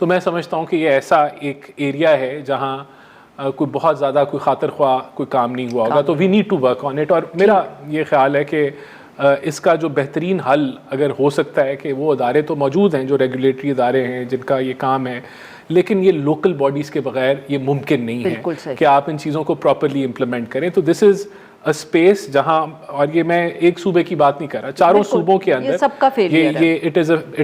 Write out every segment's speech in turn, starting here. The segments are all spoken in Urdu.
تو میں سمجھتا ہوں کہ یہ ایسا ایک ایریا ہے جہاں کوئی بہت زیادہ کوئی خاطر خواہ کوئی کام نہیں ہوا ہوگا, تو we need to work on it. اور میرا یہ خیال ہے کہ اس کا جو بہترین حل اگر ہو سکتا ہے کہ وہ ادارے تو موجود ہیں جو ریگولیٹری ادارے ہیں جن کا یہ کام ہے, لیکن یہ لوکل باڈیز کے بغیر یہ ممکن نہیں ہے کہ آپ ان چیزوں کو پراپرلی امپلیمنٹ کریں. تو دس از اسپیس جہاں, اور یہ میں ایک صوبے کی بات نہیں کر رہا, چاروں صوبوں کے اندر سب کا فیلئر ہے, it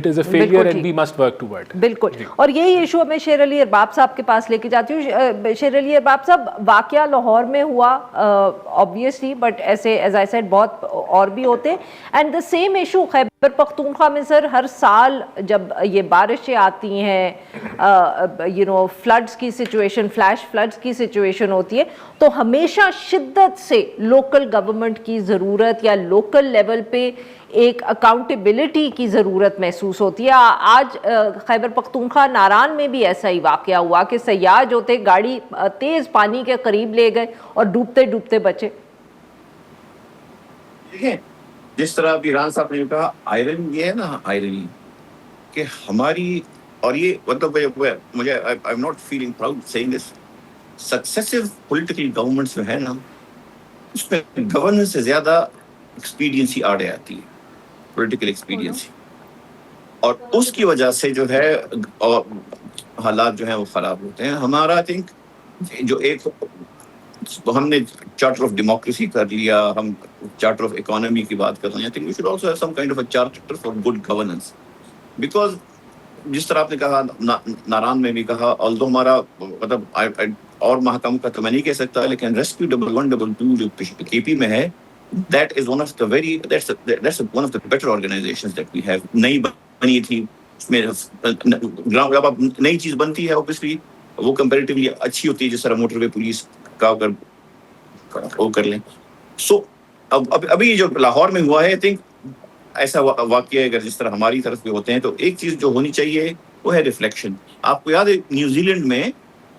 is a failure and we must work toward. بالکل. اور یہی ایشو میں شیر علی ارباب صاحب کے پاس لے کے جاتی ہوں. شیر علی ارباب صاحب, واقعہ لاہور میں ہوا obviously, بٹ ایسے ایز آئی سیڈ بہت اور بھی ہوتے ہیں. And the same issue Khyber Pakhtunkhwa میں سر, ہر سال جب یہ بارشیں آتی ہیں, فلڈز کی سچویشن, فلیش فلڈز کی سچویشن ہوتی ہے, تو ہمیشہ شدت سے لوکل گورنمنٹ کی ضرورت یا لوکل لیول پہ ایک اکاؤنٹیبلٹی کی ضرورت محسوس ہوتی ہے. آج خیبر پختونخوا ناران میں بھی ایسا ہی واقعہ ہوا کہ سیاح جو تھے گاڑی تیز پانی کے قریب لے گئے اور ڈوبتے ڈوبتے بچے. دیکھیں جس طرح ایران صاحب نے کہا, آئرن یہ ہے نا, آئرنی کہ ہماری, اور یہ مطلب مجھے I am not feeling proud seeing this, successive political governments جو ہے نا, اس میں گورننس سے زیادہ ایکسپیڈینسی آڑے آتی ہے, پولیٹیکل ایکسپیڈینسی, اور اس کی وجہ سے جو ہے حالات جو ہیں وہ خراب ہوتے ہیں. ہمارا آئی تھنک جو ایک ہم نے چارٹر آف ڈیموکریسی کر لیا, ہم چارٹر آف اکانومی کی بات کر رہے ہیں, I think we should also have some kind of a charter for good governance, because جس طرح آپ نے کہا ناران میں بھی کہا, although ہمارا مطلب اور محکم کا تو میں نہیں کہہ سکتا, لیکن ریسکیو 112 جو کے پی میں ہے, that is one of the very that's one of the better organizations that we have. نئی بنی تھی, اس میں جب اب نئی چیز بنتی ہے obviously وہ comparatively اچھی ہوتی ہے, جس طرح موٹر وے پولیس کا اگر وہ کر لیں. سو ابھی جو لاہور میں ہوا ہے, I think ایسا واقعہ اگر جس طرح ہماری طرف بھی ہوتے ہیں, تو ایک چیز جو ہونی چاہیے وہ ہے ریفلیکشن. آپ کو یاد ہے نیوزی لینڈ میں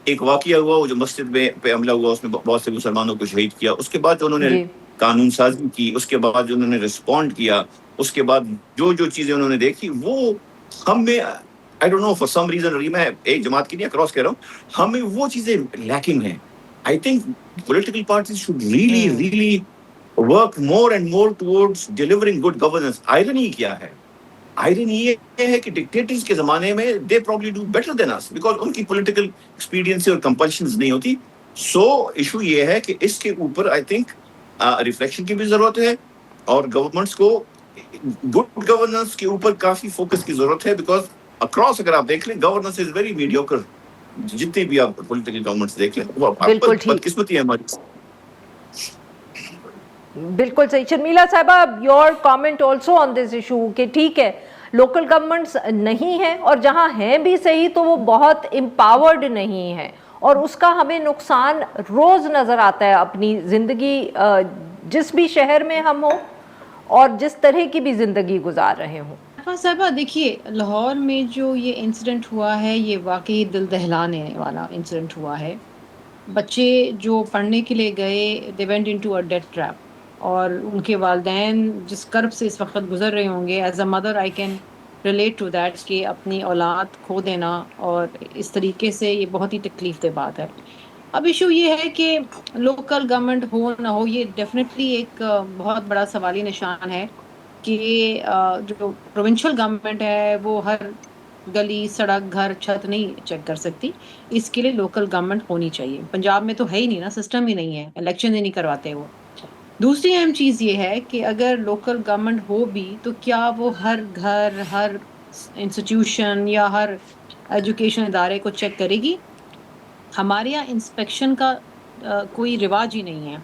ایک واقعہ ہوا, وہ جو مسجد میں پہ حملہ ہوا, اس میں بہت سے مسلمانوں کو شہید کیا, اس کے بعد جو انہوں نے قانون سازی کی, اس کے بعد جو انہوں نے رسپونڈ کیا, اس کے بعد جو چیزیں انہوں نے دیکھی, وہ ہم میں I don't know for some reason, میں ایک جماعت کی نہیں اکراس کہہ رہا ہوں, ہمیں وہ چیزیں لیکنگ ہیں. I think political parties should really work more and more towards delivering good governance. Irony کیا ہے؟ Irony یہ ہے کہ dictators کے زمانے میں they probably do better than us because ان کی political expediency اور compulsions نہیں ہوتی. So issue یہ ہے کہ اس کے اوپر I think ریفلیکشن کی بھی ضرورت ہے, اور گورنمنٹس کو گڈ گورننس کے اوپر کافی فوکس کی ضرورت ہے, بیکاز اکراس اگر آپ دیکھ لیں گورننس از ویری میڈیوکر. جتنی بھی آپ پولیٹیکل گورنمنٹس دیکھ لیں, وہ بدقسمتی ہے ہماری. بالکل صحیح. شرمیلا صاحبہ, your comment also on this issue کہ ٹھیک ہے لوکل گورنمنٹس نہیں ہیں, اور جہاں ہیں بھی صحیح تو وہ بہت امپاورڈ نہیں ہیں, اور اس کا ہمیں نقصان روز نظر آتا ہے اپنی زندگی, جس بھی شہر میں ہم ہوں اور جس طرح کی بھی زندگی گزار رہے ہوں. صاحبہ دیکھیے, لاہور میں جو یہ انسیڈنٹ ہوا ہے, یہ واقعی دل دہلانے والا انسیڈنٹ ہوا ہے. بچے جو پڑھنے کے لیے گئے, they went into a death trap, اور ان کے والدین جس کرب سے اس وقت گزر رہے ہوں گے, as a mother I can relate to that, کہ اپنی اولاد کھو دینا اور اس طریقے سے, یہ بہت ہی تکلیف دہ بات ہے. اب ایشو یہ ہے کہ لوکل گورنمنٹ ہو نہ ہو, یہ ڈیفینیٹلی ایک بہت بڑا سوالی نشان ہے کہ جو پروونشل گورنمنٹ ہے وہ ہر گلی, سڑک, گھر, چھت نہیں چیک کر سکتی. اس کے لیے لوکل گورنمنٹ ہونی چاہیے. پنجاب میں تو ہے ہی نہیں نا, سسٹم ہی نہیں ہے, الیکشن ہی نہیں کرواتے وہ. دوسری اہم چیز یہ ہے کہ اگر لوکل گورنمنٹ ہو بھی تو کیا وہ ہر گھر, ہر انسٹیٹیوشن یا ہر ایجوکیشن ادارے کو چیک کرے گی؟ ہمارے یہاں انسپیکشن کا کوئی رواج ہی نہیں ہے,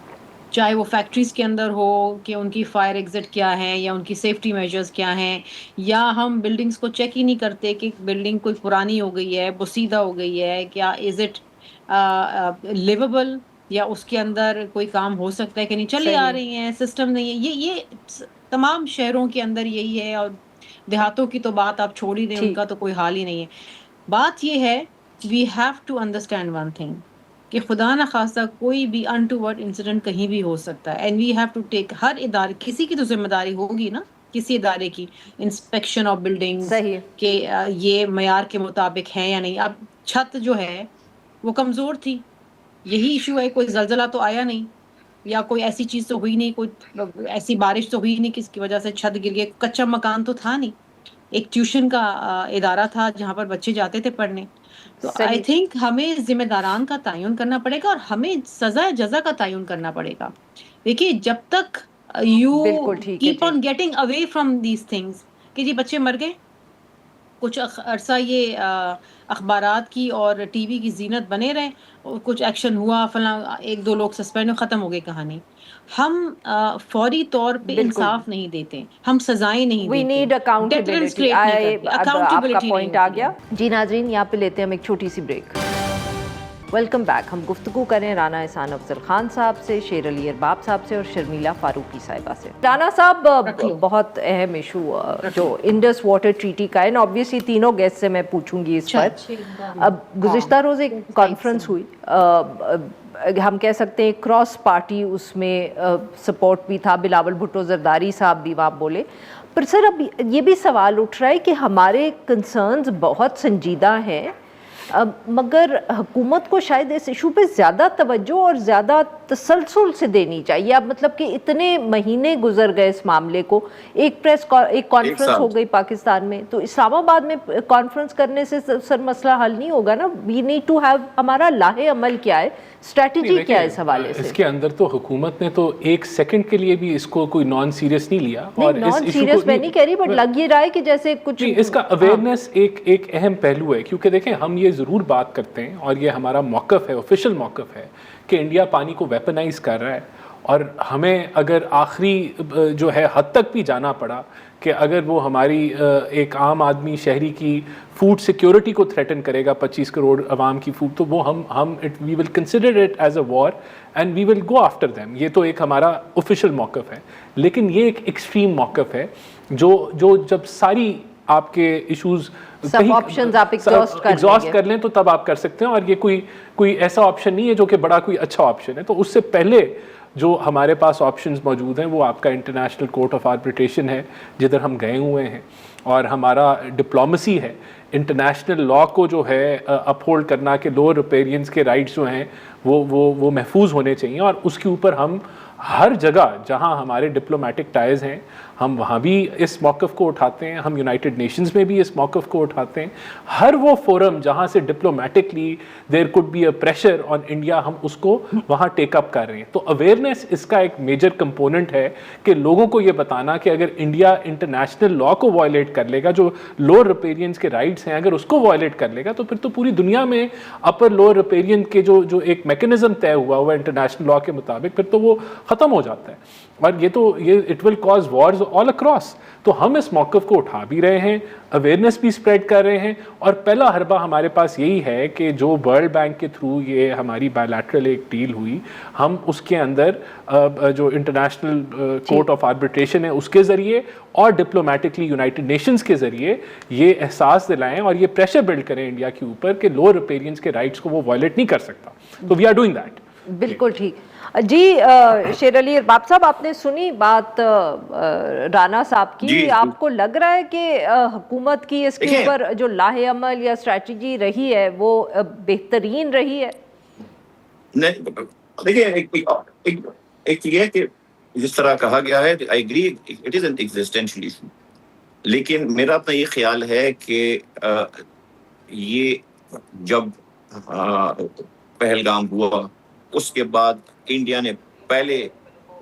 چاہے وہ فیکٹریز کے اندر ہو کہ ان کی فائر ایگزٹ کیا ہے یا ان کی سیفٹی میجرز کیا ہیں, یا ہم بلڈنگز کو چیک ہی نہیں کرتے کہ بلڈنگ کوئی پرانی ہو گئی ہے, بوسیدہ ہو گئی ہے, کیا از اٹ لیویبل, یا اس کے اندر کوئی کام ہو سکتا ہے کہ نہیں, چلی آ رہی ہیں, سسٹم نہیں ہے. یہ تمام شہروں کے اندر یہی ہے, اور دیہاتوں کی تو بات آپ چھوڑ ہی دیں, ان کا تو کوئی حال ہی نہیں ہے. بات یہ ہے, we have to understand one thing, کہ خدا نہ خواستہ کوئی بھی انٹوورڈ انسیڈنٹ کہیں بھی ہو سکتا ہے, and we have to take, ہر ادارے کسی کی تو ذمہ داری ہوگی نا کسی ادارے کی انسپیکشن آف بلڈنگ صحیح. کہ یہ معیار کے مطابق ہیں یا نہیں. اب چھت جو ہے وہ کمزور تھی, یہی ایشو ہے, کوئی زلزلہ تو آیا نہیں یا کوئی ایسی چیز تو ہوئی نہیں, کوئی ایسی بارش تو ہوئی نہیں کہ اس کی وجہ سے چھت گر گئی, کچا مکان تو تھا نہیں, ایک ٹیوشن کا ادارہ تھا جہاں پر بچے جاتے تھے پڑھنے. تو آئی تھنک ہمیں ذمہ داران کا تعین کرنا پڑے گا اور ہمیں سزا جزا کا تعین کرنا پڑے گا. دیکھیے جب تک یو بالکل ٹھیک ہے keep on getting away from these things کہ جی بچے مر گئے, کچھ عرصہ یہ اخبارات کی اور ٹی وی کی زینت بنے رہے, کچھ ایکشن ہوا فلاں, ایک دو لوگ سسپینڈ, ختم ہو گئی کہانی. ہم فوری طور پہ انصاف نہیں دیتے, ہم سزائیں نہیں وی دیتے, نیڈ ڈیٹرنس اکاؤنٹیبلٹی. کریٹ نہیں کرتے, اب آپ کا اکاؤنٹیبلٹی نہیں پوائنٹ آ ہوتی گیا. ہے. جی ناظرین, یہاں پہ لیتے ہیں ہم ایک چھوٹی سی بریک. Welcome back. ہم گفتگو کریں رانا احسان افضل خان صاحب سے, شیر علی ارباب صاحب سے اور شرمیلا فاروقی صاحبہ سے. رانا صاحب, بہت اہم ایشو جو انڈس واٹر ٹریٹی کا ہے, آبویسلی تینوں گیسٹ سے میں پوچھوں گی اس پر. اب گزشتہ روز ایک کانفرنس ہوئی, ہم کہہ سکتے ہیں کراس پارٹی اس میں سپورٹ بھی تھا, بلاول بھٹو زرداری صاحب بھی وہاں بولے. پر سر اب یہ بھی سوال اٹھ رہا ہے کہ ہمارے کنسرنز بہت سنجیدہ ہیں, مگر حکومت کو شاید اس ایشو پہ زیادہ توجہ اور زیادہ تسلسل سے دینی چاہیے. اب مطلب کہ اتنے مہینے گزر گئے اس معاملے کو, ایک کانفرنس ہو گئی پاکستان میں, تو اسلام آباد میں کانفرنس کرنے سے سر مسئلہ حل نہیں ہوگا نا. وی نیڈ ٹو ہیو, ہمارا لاہ عمل کیا ہے, اسٹریٹجی کیا ہے اس حوالے سے. اس کے اندر تو حکومت نے تو ایک سیکنڈ کے لیے بھی اس کو کوئی نان سیریس نہیں لیا. اور نان سیریس میں نہیں کہہ رہی, بٹ لگ یہ رہا ہے کہ جیسے کچھ اس کا اویئرنیس ایک اہم پہلو ہے. کیونکہ دیکھیں ہم یہ ضرور بات کرتے ہیں اور یہ ہمارا موقف ہے, آفیشیل موقف ہے, کہ انڈیا پانی کو ویپنائز کر رہا ہے. اور ہمیں اگر آخری جو ہے حد تک بھی جانا پڑا کہ اگر وہ ہماری ایک عام آدمی شہری کی فوڈ سیکیورٹی کو تھریٹن کرے گا, 25 کروڑ عوام کی فوڈ, تو وہ ہم we will consider it as a war and we will go after them. یہ تو ایک ہمارا آفیشیل موقف ہے. لیکن یہ ایک ایکسٹریم موقف ہے جو جب ساری آپ کے ایشوز سب آپشنز آپ ایگزاسٹ کر لیں تو تب آپ کر سکتے ہیں. اور یہ کوئی ایسا آپشن نہیں ہے جو کہ بڑا کوئی اچھا آپشن ہے. تو اس سے پہلے جو ہمارے پاس آپشنز موجود ہیں وہ آپ کا انٹرنیشنل کورٹ آف آربیٹریشن ہے, جدھر ہم گئے ہوئے ہیں, اور ہمارا ڈپلومسی ہے. انٹرنیشنل لا کو جو ہے اپہولڈ کرنا کہ لوور ریپیرینس کے رائٹس جو ہیں وہ محفوظ ہونے چاہیے. اور اس کے اوپر ہم ہر جگہ جہاں ہمارے ڈپلومیٹک ٹائز ہیں ہم وہاں بھی اس موقف کو اٹھاتے ہیں, ہم یونائٹڈ نیشنز میں بھی اس موقف کو اٹھاتے ہیں. ہر وہ فورم جہاں سے diplomatically there could be a pressure on India, ہم اس کو وہاں ٹیک اپ کر رہے ہیں. تو اویئرنیس اس کا ایک میجر کمپوننٹ ہے کہ لوگوں کو یہ بتانا کہ اگر انڈیا انٹرنیشنل لا کو وائلیٹ کر لے گا, جو لوور ریپیرینس کے رائٹس ہیں اگر اس کو وائلیٹ کر لے گا, تو پھر تو پوری دنیا میں اپر لوور ریپیرین کے جو ایک میکینزم طے ہوا انٹرنیشنل لا کے مطابق, پھر تو وہ ختم ہو جاتا ہے. اور یہ it will cause wars all across. تو ہم اس موقف کو اٹھا بھی رہے ہیں, اویئرنیس بھی اسپریڈ کر رہے ہیں. اور پہلا حربہ ہمارے پاس یہی ہے کہ جو ورلڈ بینک کے تھرو یہ ہماری بائیلیٹرل ایک ڈیل ہوئی, ہم اس کے اندر جو انٹرنیشنل کورٹ آف آربیٹریشن ہے اس کے ذریعے اور ڈپلومیٹکلی یونائٹڈ نیشنز کے ذریعے یہ احساس دلائیں اور یہ پریشر بلڈ کریں انڈیا کے اوپر کہ لوور ریپیرینس کے رائٹس کو وہ وائلیٹ نہیں کر سکتا. تو وی آر ڈوئنگ دیٹ. بالکل ٹھیک. جی شیر علی ارباب صاحب, آپ نے سنی بات رانا صاحب کی. آپ کو لگ رہا ہے کہ حکومت کی اس کے اوپر جو لاہ عمل یا اسٹریٹجی رہی ہے وہ بہترین رہی ہے؟ نہیں, دیکھیے ایک یہ ہے کہ جس طرح کہا گیا ہے, I agree it is an existential issue. لیکن میرا اپنا یہ خیال ہے کہ یہ جب پہلگام ہوا اس کے بعد انڈیا نے پہلے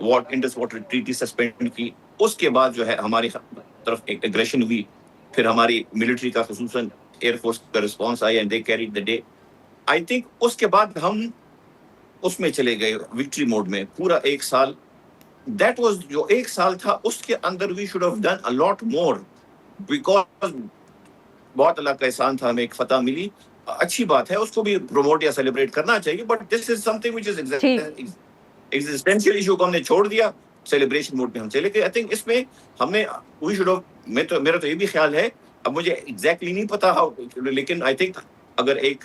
انڈس واٹر ٹریٹی سسپینڈ کی, اس کے بعد جو ہے ہماری طرف ایک اگریشن ہوئی, پھر ہماری ملٹری کا خصوصاً ایئر فورس کا رسپانس آیا and they carried the day. I think اس کے بعد ہم اس میں چلے گئے وکٹری موڈ میں پورا ایک سال. دیٹ واز جو ایک سال تھا اس کے اندر we should have done a lot more, because بہت اللہ کا احسان تھا, ہمیں ایک فتح ملی, اچھی بات ہے, اس کو بھی پروموٹ یا سیلیبریٹ کرنا چاہیے. But this is some thing which is existential issue کو ہم نے چھوڑ دیا, سیلیبریشن موڈ میں ہم چلے گئے. آئی تھنک اس میں ہمیں وی شوڈ ہیو, میرا تو یہ بھی خیال ہے, اب مجھے ایگزیکٹلی نہیں پتا لیکن آئی تھنک اگر ایک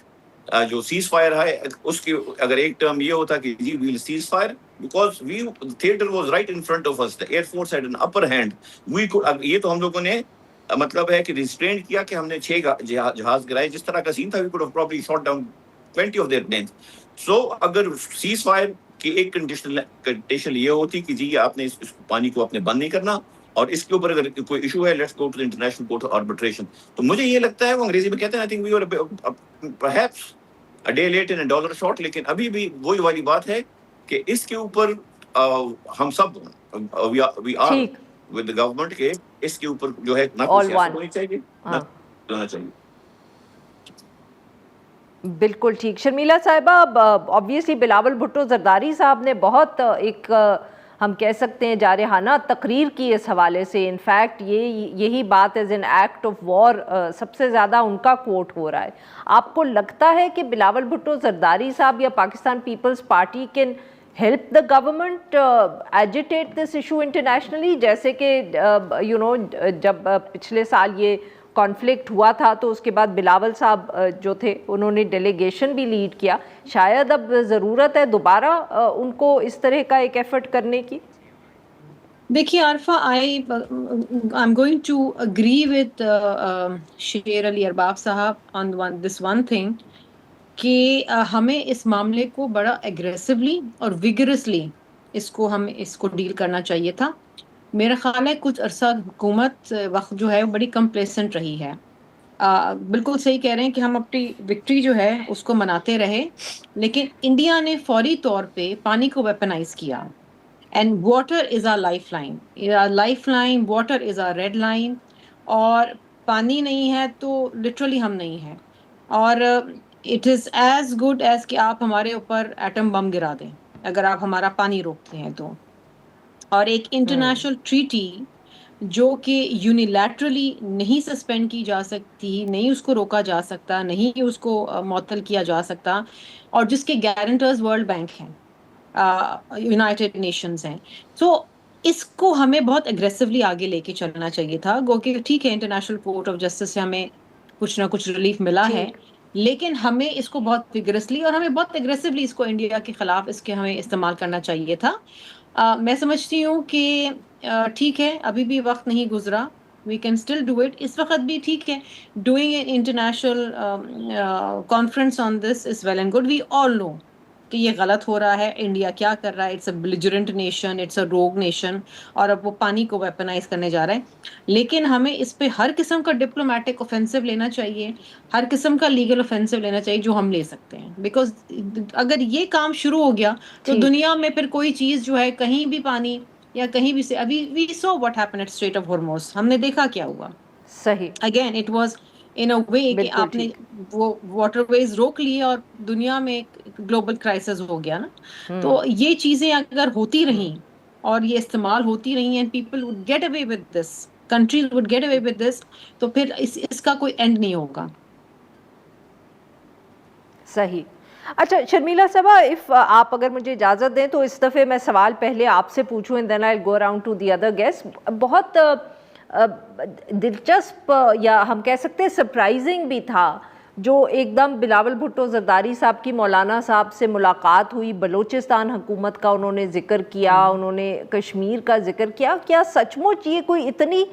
جو سیز فائر ہے اس کی اگر ایک ٹرم یہ ہوتا کہ جی well ceasefire because we theatre was right in front of us, air force had an upper hand, we کو یہ تو ہم لوگوں نے مطلب ہے کہ ریسٹرین کیا کہ ہم نے 6 جہاز گرائے, جس طرح کا سین تھا we could have probably shot down 20 of their planes. So اگر سیز فائر کی ایک کنڈیشن یہ ہوتی کہ جی آپ نے اس پانی کو اپنے بند نہیں کرنا, اور اس کے اوپر اگر کوئی ایشو ہے let's go to the international court of arbitration. تو مجھے یہ لگتا ہے وہ انگریزی میں کہتے ہیں I think we were perhaps a day late and a dollar short, لیکن ابھی بھی وہی والی بات ہے کہ اس کے اوپر ہم سب we are ٹھیک with the government کے اس کے اوپر جو ہے نہ All کوئی سیاست one. ہونی چاہیے نہ ہاں ہونا چاہیے. بالکل ٹھیک. شرمیلا صاحبہ, آبویسلی بلاول بھٹو زرداری صاحب نے بہت ایک ہم کہہ سکتے ہیں جارحانہ تقریر کی اس حوالے سے. انفیکٹ یہی بات is an act of war سب سے زیادہ ان کا کوٹ ہو رہا ہے. آپ کو لگتا ہے کہ بلاول بھٹو زرداری صاحب یا Pakistan Peoples Party can help the government agitate this issue internationally, جیسے کہ جب پچھلے سال یہ کانفلکٹ ہوا تھا تو اس کے بعد بلاول صاحب جو تھے انہوں نے ڈیلیگیشن بھی لیڈ کیا, شاید اب ضرورت ہے دوبارہ ان کو اس طرح کا ایک ایفرٹ کرنے کی؟ دیکھیے Arifa, I'm going to agree with شیر علی ارباب صاحب on this one thing کہ ہمیں اس معاملے کو بڑا ایگریسولی اور ویگرسلی اس کو ڈیل کرنا چاہیے تھا. میرا خیال ہے کچھ عرصہ حکومت وقت جو ہے وہ بڑی کمپلیسنٹ رہی ہے. بالکل صحیح کہہ رہے ہیں کہ ہم اپنی وکٹری جو ہے اس کو مناتے رہے, لیکن انڈیا نے فوری طور پہ پانی کو ویپنائز کیا. And water is our lifeline, water is our red line, اور پانی نہیں ہے تو لٹرلی ہم نہیں ہیں. اور it is as good as کہ آپ ہمارے اوپر ایٹم بم گرا دیں اگر آپ ہمارا پانی روکتے ہیں تو. اور ایک انٹرنیشنل ٹریٹی جو کہ یونیلیٹرلی نہیں سسپینڈ کی جا سکتی, نہیں اس کو روکا جا سکتا, نہیں اس کو معطل کیا جا سکتا, اور جس کے گارنٹرز ورلڈ بینک ہیں, یونائٹڈ نیشنز ہیں. سو اس کو ہمیں بہت اگریسولی آگے لے کے چلنا چاہیے تھا. گو کہ ٹھیک ہے انٹرنیشنل کورٹ آف جسٹس سے ہمیں کچھ نہ کچھ ریلیف ملا ہے, لیکن ہمیں اس کو بہت وگرسلی اور ہمیں بہت اگریسولی اس کو انڈیا کے خلاف اس کے ہمیں استعمال کرنا چاہیے تھا. میں سمجھتی ہوں کہ ٹھیک ہے ابھی بھی وقت نہیں گزرا, we can still do it. اس وقت بھی ٹھیک ہے, doing an international conference on this is well and good. We all know کہ یہ غلط ہو رہا ہے, انڈیا کیا کر رہا ہے, it's a belligerent nation, it's a rogue nation, اور اب وہ پانی کو ویپنائز کرنے جا رہا ہے. لیکن ہمیں اس پہ ہر قسم کا ڈپلومیٹک اوفینسو لینا چاہیے, ہر قسم کا لیگل اوفینسو لینا چاہیے جو ہم لے سکتے ہیں, بیکاز اگر یہ کام شروع ہو گیا تو دنیا میں پھر کوئی چیز جو ہے کہیں بھی پانی یا کہیں بھی سے, ابھی we saw what happen at strait of Hormuz, ہم نے دیکھا کیا ہوا. صحیح, again it was in a way کہ بالکل آپ نے ٹھیک. وہ واٹر ویز روک لیے اور دنیا میں گلوبل کرائسس ہو گیا نا. تو یہ چیزیں اگر ہوتی رہیں اور یہ استعمال ہوتی رہیں and people would get away with this, countries would get away with this, تو پھر اس کا کوئی اینڈ نہیں ہوگا. صحیح. اچھا شرمیلا صاحبہ, آپ اگر مجھے اجازت دیں تو اس دفعہ میں سوال پہلے آپ سے پوچھوں and then I will go around to the other guest. بہت دلچسپ یا ہم کہہ سکتے ہیں سرپرائزنگ بھی تھا جو ایک دم بلاول بھٹو زرداری صاحب کی مولانا صاحب سے ملاقات ہوئی, بلوچستان حکومت کا انہوں نے ذکر کیا, انہوں نے کشمیر کا ذکر کیا. کیا سچ مچ یہ کوئی اتنی,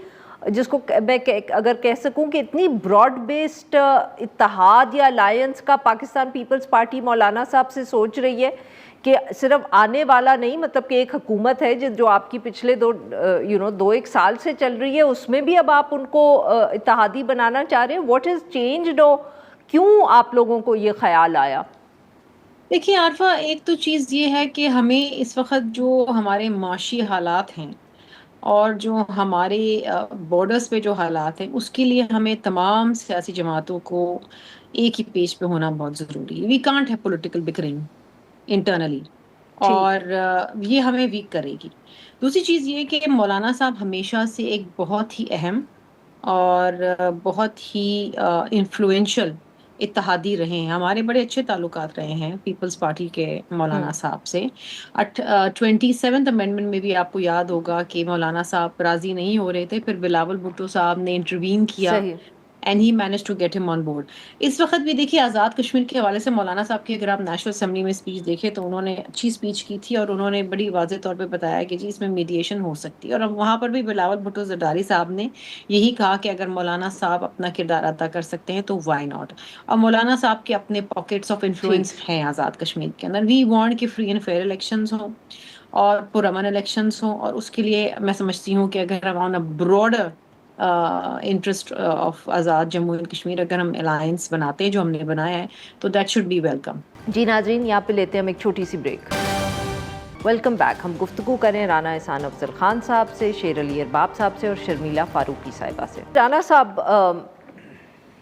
جس کو میں اگر کہہ سکوں کہ اتنی براڈ بیسڈ اتحاد یا الائنس کا پاکستان پیپلز پارٹی مولانا صاحب سے سوچ رہی ہے کہ صرف آنے والا نہیں, مطلب کہ ایک حکومت ہے جو آپ کی پچھلے دو ایک سال سے چل رہی ہے, اس میں بھی اب آپ ان کو اتحادی بنانا چاہ رہے ہیں. واٹ از چینجڈ, کیوں آپ لوگوں کو یہ خیال آیا؟ دیکھیے عارفہ, ایک تو چیز یہ ہے کہ ہمیں اس وقت جو ہمارے معاشی حالات ہیں اور جو ہمارے بارڈرز پہ جو حالات ہیں اس کے لیے ہمیں تمام سیاسی جماعتوں کو ایک ہی پیج پہ ہونا بہت ضروری ہے. We can't have political bickering internally, اور یہ ہمیں ویک کرے گی. دوسری چیز یہ کہ مولانا صاحب ہمیشہ سے ایک بہت ہی اہم اور بہت ہی انفلوئنشل اتحادی رہے ہیں. ہمارے بڑے اچھے تعلقات رہے ہیں پیپلز پارٹی کے مولانا صاحب سے. 27th امینڈمنٹ میں بھی آپ کو یاد ہوگا کہ مولانا صاحب راضی نہیں ہو رہے تھے, پھر بلاول بھٹو صاحب نے انٹروین کیا, صحیح. and he managed to get him on board. اس وقت بھی دیکھیے آزاد کشمیر کے حوالے سے مولانا صاحب کی اگر آپ نیشنل اسمبلی میں اسپیچ دیکھیں تو انہوں نے اچھی اسپیچ کی تھی اور انہوں نے بڑی واضح طور پہ بتایا کہ جی اس میں میڈیشن ہو سکتی ہے. اور اب وہاں پر بھی بلاول بھٹو زرداری صاحب نے یہی کہا کہ اگر مولانا صاحب اپنا کردار ادا کر سکتے ہیں تو وائی ناٹ. اور مولانا صاحب کے اپنے پاکٹس آف انفلوئنس ہیں آزاد کشمیر کے اندر. وی وانٹ کہ فری اینڈ فیئر الیکشنز ہوں اور پرامن الیکشنز ہوں, اور اس کے لیے میں سمجھتی ہوں کہ اگر ہم on a broader interest of Azad Jammu and Kashmir اگر ہم الائنس بناتے ہیں جو ہم نے بنایا ہے تو دیٹ شوڈ بی ویلکم. جی ناظرین, یہاں پہ لیتے ہیں ہم ایک چھوٹی سی بریک. Welcome back. ہم گفتگو کریں رانا احسان افضل خان صاحب سے, شیر علی ارباب صاحب سے اور شرمیلا فاروقی صاحبہ سے. رانا صاحب,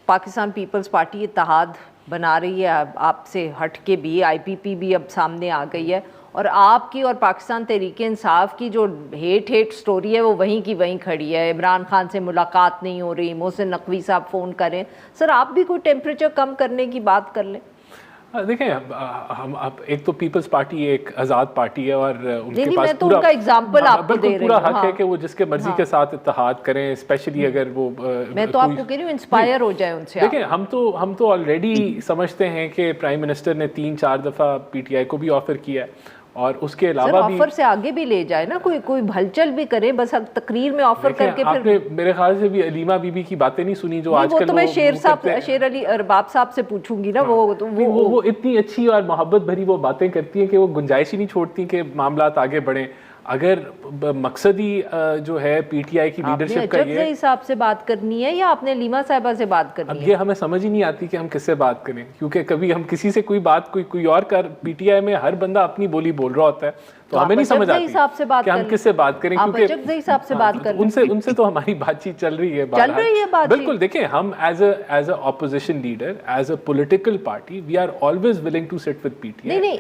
پاکستان پیپلز پارٹی اتحاد بنا رہی ہے, آپ سے ہٹ کے بھی آئی پی پی بھی اب سامنے آ گئی ہے, اور آپ کی اور پاکستان تحریک انصاف کی جو ہیٹ سٹوری ہے وہ وہیں کی وہیں کھڑی ہے. عمران خان سے ملاقات نہیں ہو رہی, محسن نقوی صاحب فون کریں. سر آپ بھی کوئی ٹیمپریچر کم کرنے کی بات کر لیں. دیکھیں, ہم ایک تو پیپلز پارٹی ایک آزاد پارٹی ہے اور ان کے میں پاس تو ان کا ایگزامپل آپ کو دے رہی ہوں, پورا حق ہے کہ وہ جس کے مرضی کے ساتھ اتحاد کریں, اسپیشلی اگر وہ, میں تو آپ کو کہہ رہی ہوں انسپائر ہو جائے ان سے. دیکھیں ہم تو آلریڈی سمجھتے ہیں کہ پرائم منسٹر نے 3-4 دفعہ پی ٹی آئی کو بھی آفر کیا ہے, اور اس کے علاوہ بھی آفر سے آگے بھی لے جائے نا, کوئی ہلچل بھی کرے, بس تقریر میں آفر کر کے. آپ نے میرے خیال سے بھی علیمہ بی بی کی باتیں نہیں سنی جو آج کل. وہ تو میں شیر علی ارباب صاحب سے پوچھوں گی نا. وہ اتنی اچھی اور محبت بھری وہ باتیں کرتی ہیں کہ وہ گنجائش ہی نہیں چھوڑتی کہ معاملات آگے بڑھیں. اگر مقصد ہی جو ہے پی ٹی آئی کی لیڈرشپ کا یہ صاحب سے بات کرنی ہے یا آپ نے لیما صاحبہ سے بات کرنی ہے, اب یہ ہمیں سمجھ ہی نہیں آتی کہ ہم کس سے بات کریں, کیونکہ کبھی ہم کسی سے کوئی بات کوئی اور کر, پی ٹی آئی میں ہر بندہ اپنی بولی بول رہا ہوتا ہے, تو ہمیں نہیں سمجھ آتی کہ ہم کس سے بات کریں, کیونکہ ان سے تو ہماری بات چیت چل رہی ہے. بالکل, دیکھیں ہم as a opposition leader, as a political party, we are always willing to sit with P T I.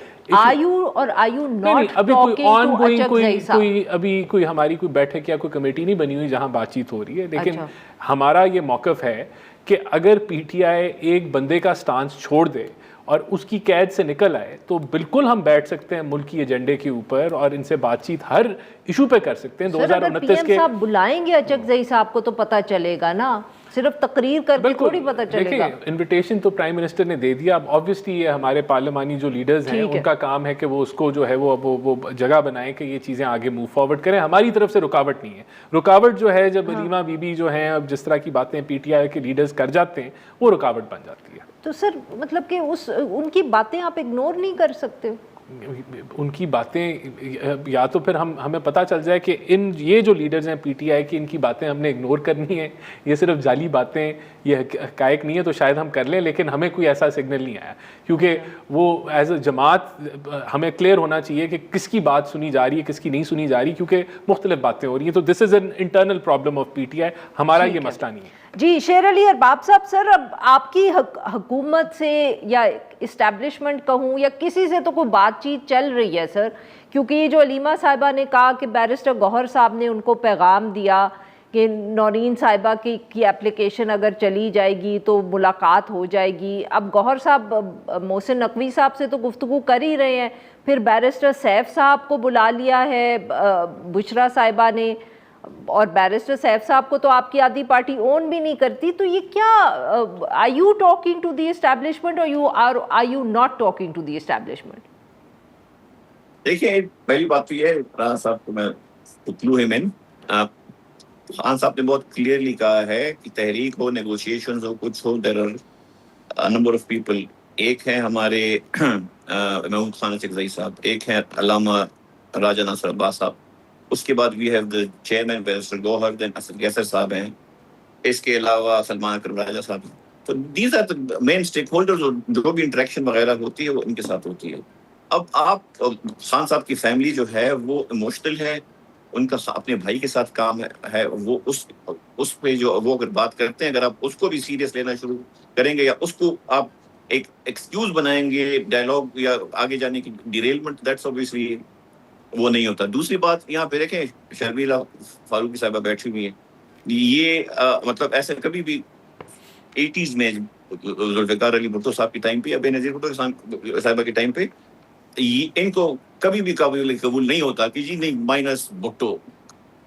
ابھی کوئی ہماری کوئی بیٹھک یا کوئی کمیٹی نہیں بنی ہوئی جہاں بات چیت ہو رہی ہے, لیکن ہمارا یہ موقف ہے کہ اگر پی ٹی آئی ایک بندے کا سٹانس چھوڑ دے اور اس کی قید سے نکل آئے تو بالکل ہم بیٹھ سکتے ہیں ملکی ایجنڈے کے اوپر اور ان سے بات چیت ہر ایشو پہ کر سکتے ہیں. 2029 کے صاحب بلائیں گے اچکزئی صاحب کو تو پتہ چلے گا نا, صرف تقریر کر کے تھوڑی پتہ چلے گا. انویٹیشن تو پرائم منسٹر نے دے دیا, اب آبویسلی یہ ہمارے پارلیمانی جو لیڈرز ہیں ان کا کام ہے کہ وہ اس کو جو ہے وہ جگہ بنائیں کہ یہ چیزیں آگے موو فارورڈ کریں. ہماری طرف سے رکاوٹ نہیں ہے. رکاوٹ جو ہے جب علیمہ بی بی جو ہیں اب جس طرح کی باتیں پی ٹی آئی کے لیڈرز کر جاتے ہیں وہ رکاوٹ بن جاتی ہے. تو سر مطلب کہ ان کی باتیں آپ اگنور نہیں کر سکتے. ان کی باتیں, یا تو پھر ہمیں پتہ چل جائے کہ یہ جو لیڈرز ہیں پی ٹی آئی کی, ان کی باتیں ہم نے اگنور کرنی ہیں, یہ صرف جعلی باتیں, یہ حقائق نہیں ہے, تو شاید ہم کر لیں. لیکن ہمیں کوئی ایسا سگنل نہیں آیا, کیونکہ وہ ایز اے جماعت ہمیں کلیئر ہونا چاہیے کہ کس کی بات سنی جا رہی ہے, کس کی نہیں سنی جا رہی, کیونکہ مختلف باتیں ہو رہی ہیں. تو this is an internal problem of P T I, ہمارا یہ مسئلہ نہیں ہے. جی شیر علی ارباب صاحب, سر اب آپ کی حکومت سے یا اسٹیبلشمنٹ کہوں یا کسی سے تو کوئی بات چیت چل رہی ہے سر, کیونکہ یہ جو علیمہ صاحبہ نے کہا کہ بیرسٹر گوہر صاحب نے ان کو پیغام دیا کہ نورین صاحبہ کی اپلیکیشن اگر چلی جائے گی تو ملاقات ہو جائے گی. اب گوہر صاحب محسن نقوی صاحب سے تو گفتگو کر ہی رہے ہیں, پھر بیرسٹر سیف صاحب کو بلا لیا ہے بشرا صاحبہ نے, اور بیرسٹر سیف صاحب کو تو آپ کی آدھی پارٹی اون بھی نہیں کرتی. تو یہ کیا, are you talking to the establishment اور are you not talking to the establishment? دیکھیے پہلی بات تو یہ ہے, رانا صاحب کو میں پتلو ہے, خان صاحب نے بہت کلیئرلی کہا ہے کہ تحریک ہو, نیگوشیشنز ہو, کچھ ہو, there are number of people. ایک ہے ہمارے محمود خان اچکزئی صاحب, ایک ہے علامہ راجہ ناصر عباس صاحب, اس کے بعد we have the chairman barrister Gohar, then Asad Qaiser صاحب ہیں, اس کے علاوہ سلمان اکرم راجہ صاحب. تو these are the main stakeholders, جو بھی انٹریکشن وغیرہ ہوتی ہے وہ ان کے ساتھ ہوتی ہے. اب آپ خان صاحب کی فیملی جو ہے وہ ایموشنل ہے, ان کا اپنے بھائی کے ساتھ کام ہے, وہ اس پہ جو وہ اگر بات کرتے ہیں, اگر آپ اس کو بھی سیریس لینا شروع کریں گے یا اس کو آپ ایک ایکسکیوز بنائیں گے ڈائلاگ یا آگے جانے کی ڈیریلمنٹ, دیٹس obviously وہ نہیں ہوتا. دوسری بات یہاں پہ دیکھیں شرمیلا فاروقی صاحبہ بیٹھی ہوئی ہیں, یہ مطلب ایسے کبھی بھی 80s میں ذوالفقار علی بھٹو صاحب کے ٹائم پہ یا بے نظیر بھٹو صاحبہ کے ٹائم پہ ان کو کبھی بھی قبول نہیں ہوتا کہ جی نہیں minus Bhutto,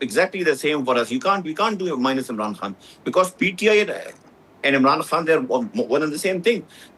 exactly the same for us. We can't do minus Imran Khan because PTI and Imran Khan they are one and the same thing.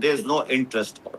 there is no interest,